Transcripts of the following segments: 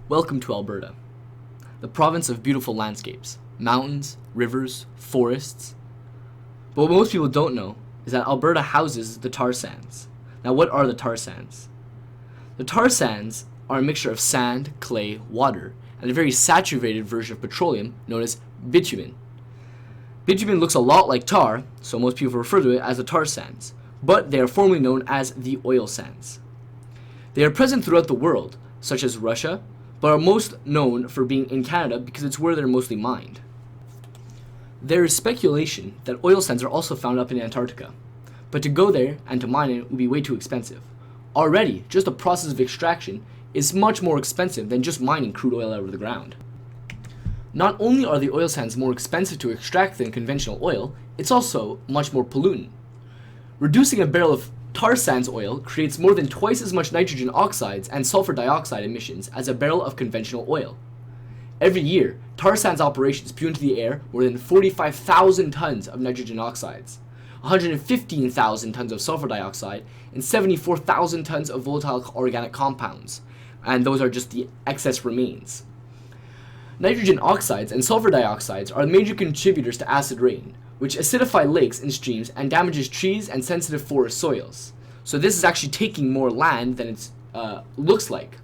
Welcome to Alberta, the province of beautiful landscapes, mountains, rivers, forests. But what most people don't know is that Alberta houses the tar sands. Now, what are the tar sands? The tar sands are a mixture of sand, clay, water, and a very saturated version of petroleum known as bitumen. Bitumen looks a lot like tar, so most people refer to it as the tar sands, but they are formerly known as the oil sands. They are present throughout the world, such as Russia, but are most known for being in Canada because it's where they're mostly mined. There is speculation that oil sands are also found up in Antarctica, but to go there and to mine it would be way too expensive. Already, just the process of extraction is much more expensive than just mining crude oil out of the ground. Not only are the oil sands more expensive to extract than conventional oil, it's also much more pollutant. Reducing a barrel of tar sands oil creates more than twice as much nitrogen oxides and sulfur dioxide emissions as a barrel of conventional oil. Every year, tar sands operations spew into the air more than 45,000 tons of nitrogen oxides, 115,000 tons of sulfur dioxide, and 74,000 tons of volatile organic compounds, and those are just the excess remains. Nitrogen oxides and sulfur dioxides are major contributors to acid rain, which acidify lakes and streams and damages trees and sensitive forest soils. So this is actually taking more land than it looks like.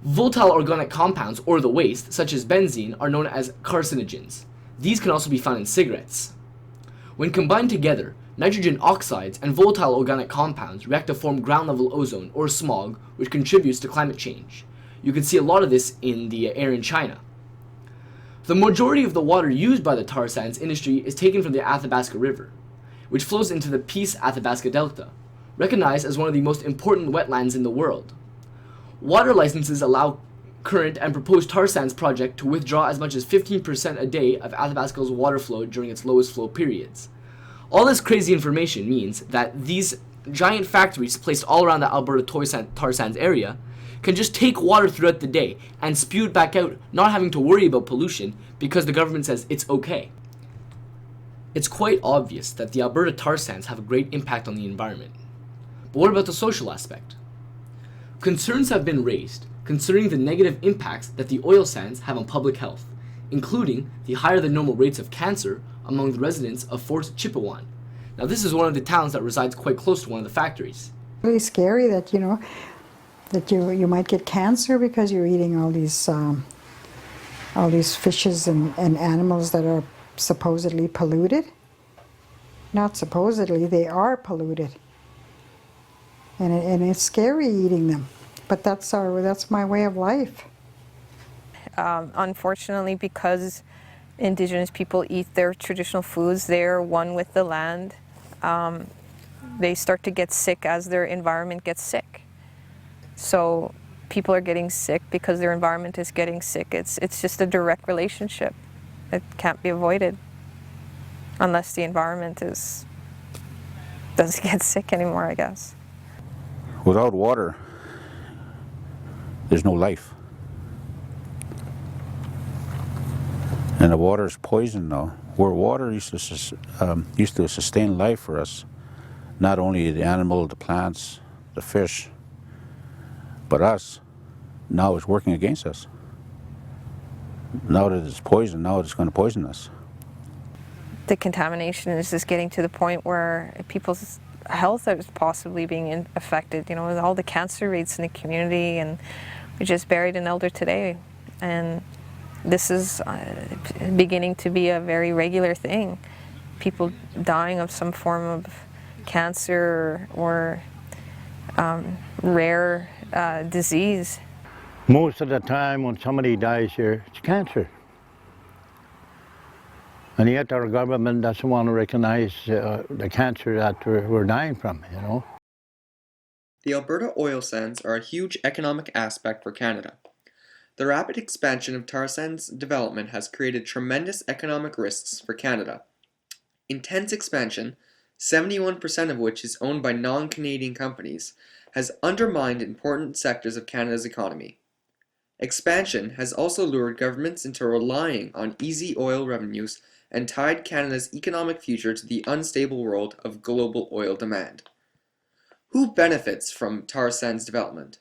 Volatile organic compounds, or the waste, such as benzene, are known as carcinogens. These can also be found in cigarettes. When combined together, nitrogen oxides and volatile organic compounds react to form ground-level ozone, or smog, which contributes to climate change. You can see a lot of this in the air in China. The majority of the water used by the tar sands industry is taken from the Athabasca River, which flows into the Peace Athabasca Delta, recognized as one of the most important wetlands in the world. Water licenses allow current and proposed tar sands project to withdraw as much as 15% a day of Athabasca's water flow during its lowest flow periods. All this crazy information means that these giant factories placed all around the Alberta tar sands area can just take water throughout the day and spew it back out, not having to worry about pollution because the government says it's okay. It's quite obvious that the Alberta tar sands have a great impact on the environment. But what about the social aspect? Concerns have been raised concerning the negative impacts that the oil sands have on public health, including the higher than normal rates of cancer among the residents of Fort Chipewyan. Now, this is one of the towns that resides quite close to one of the factories. Really scary that you might get cancer because you're eating all these fishes and animals that are supposedly polluted. Not supposedly, they are polluted, and it's scary eating them. But that's my way of life. Unfortunately, because Indigenous people eat their traditional foods, they're one with the land. They start to get sick as their environment gets sick. So people are getting sick because their environment is getting sick. It's just a direct relationship. It can't be avoided unless the environment doesn't get sick anymore, I guess. Without water, there's no life. And the water is poison now. Where water used to sustain life for us, not only the animal, the plants, the fish, but us, now it's working against us. Now that it's poison, now it's going to poison us. The contamination is just getting to the point where people's health is possibly being affected, with all the cancer rates in the community. And we just buried an elder today, and this is beginning to be a very regular thing. People dying of some form of cancer or rare disease. Most of the time when somebody dies here, it's cancer. And yet our government doesn't want to recognize the cancer that we're dying from, The Alberta oil sands are a huge economic aspect for Canada. The rapid expansion of tar sands development has created tremendous economic risks for Canada. Intense expansion, 71% of which is owned by non-Canadian companies, has undermined important sectors of Canada's economy. Expansion has also lured governments into relying on easy oil revenues and tied Canada's economic future to the unstable world of global oil demand. Who benefits from tar sands development?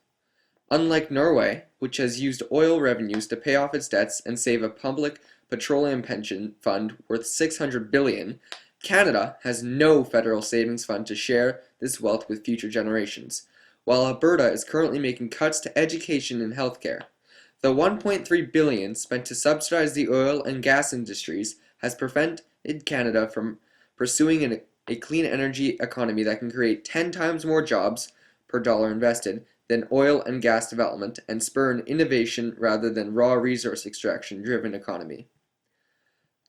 Unlike Norway, which has used oil revenues to pay off its debts and save a public petroleum pension fund worth $600 billion, Canada has no federal savings fund to share this wealth with future generations, while Alberta is currently making cuts to education and healthcare. The $1.3 billion spent to subsidize the oil and gas industries has prevented Canada from pursuing a clean energy economy that can create 10 times more jobs per dollar invested than oil and gas development and spur an innovation rather than raw resource extraction driven economy.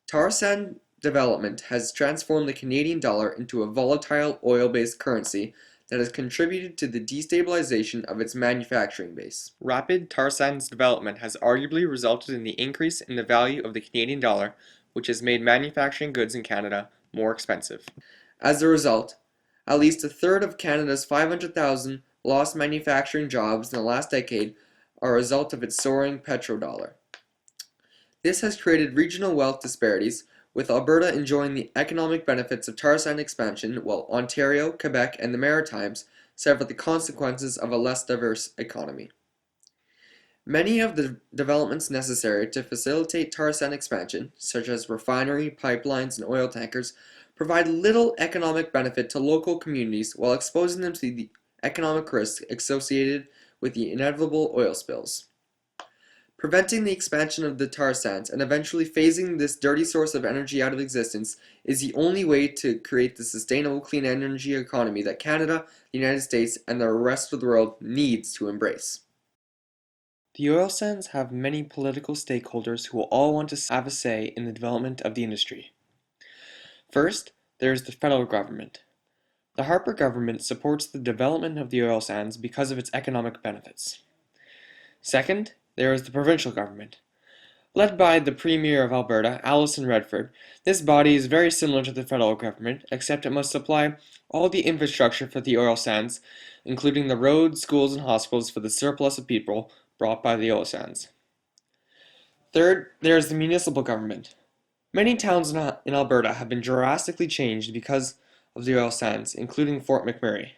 Tar sand development has transformed the Canadian dollar into a volatile oil-based currency that has contributed to the destabilization of its manufacturing base. Rapid tar sands development has arguably resulted in the increase in the value of the Canadian dollar, which has made manufacturing goods in Canada more expensive. As a result, at least a third of Canada's 500,000 lost manufacturing jobs in the last decade are a result of its soaring petrodollar. This has created regional wealth disparities, with Alberta enjoying the economic benefits of tar sand expansion, while Ontario, Quebec, and the Maritimes suffer the consequences of a less diverse economy. Many of the developments necessary to facilitate tar sand expansion, such as refinery, pipelines, and oil tankers, provide little economic benefit to local communities while exposing them to the economic risks associated with the inevitable oil spills. Preventing the expansion of the tar sands and eventually phasing this dirty source of energy out of existence is the only way to create the sustainable clean energy economy that Canada, the United States, and the rest of the world needs to embrace. The oil sands have many political stakeholders who will all want to have a say in the development of the industry. First, there is the federal government. The Harper government supports the development of the oil sands because of its economic benefits. Second, there is the provincial government. Led by the Premier of Alberta, Alison Redford, this body is very similar to the federal government, except it must supply all the infrastructure for the oil sands, including the roads, schools, and hospitals for the surplus of people brought by the oil sands. Third, there is the municipal government. Many towns in Alberta have been drastically changed because of the oil sands, including Fort McMurray.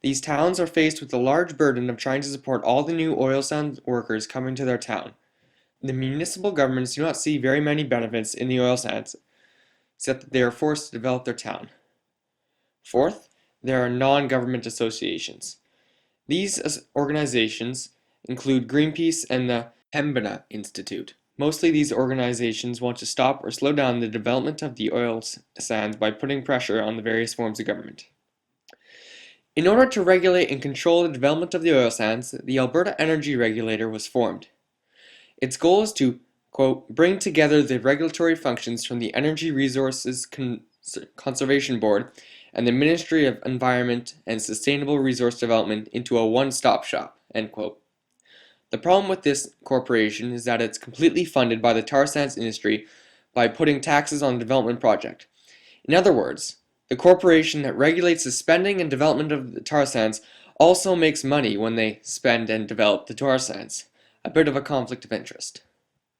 These towns are faced with the large burden of trying to support all the new oil sands workers coming to their town. The municipal governments do not see very many benefits in the oil sands, except that they are forced to develop their town. Fourth, there are non-government associations. These organizations include Greenpeace and the Pembina Institute. Mostly these organizations want to stop or slow down the development of the oil sands by putting pressure on the various forms of government. In order to regulate and control the development of the oil sands, the Alberta Energy Regulator was formed. Its goal is to, quote, bring together the regulatory functions from the Energy Resources Conservation Board and the Ministry of Environment and Sustainable Resource Development into a one-stop shop, end quote. The problem with this corporation is that it's completely funded by the tar sands industry by putting taxes on the development project. In other words, the corporation that regulates the spending and development of the tar sands also makes money when they spend and develop the tar sands. A bit of a conflict of interest.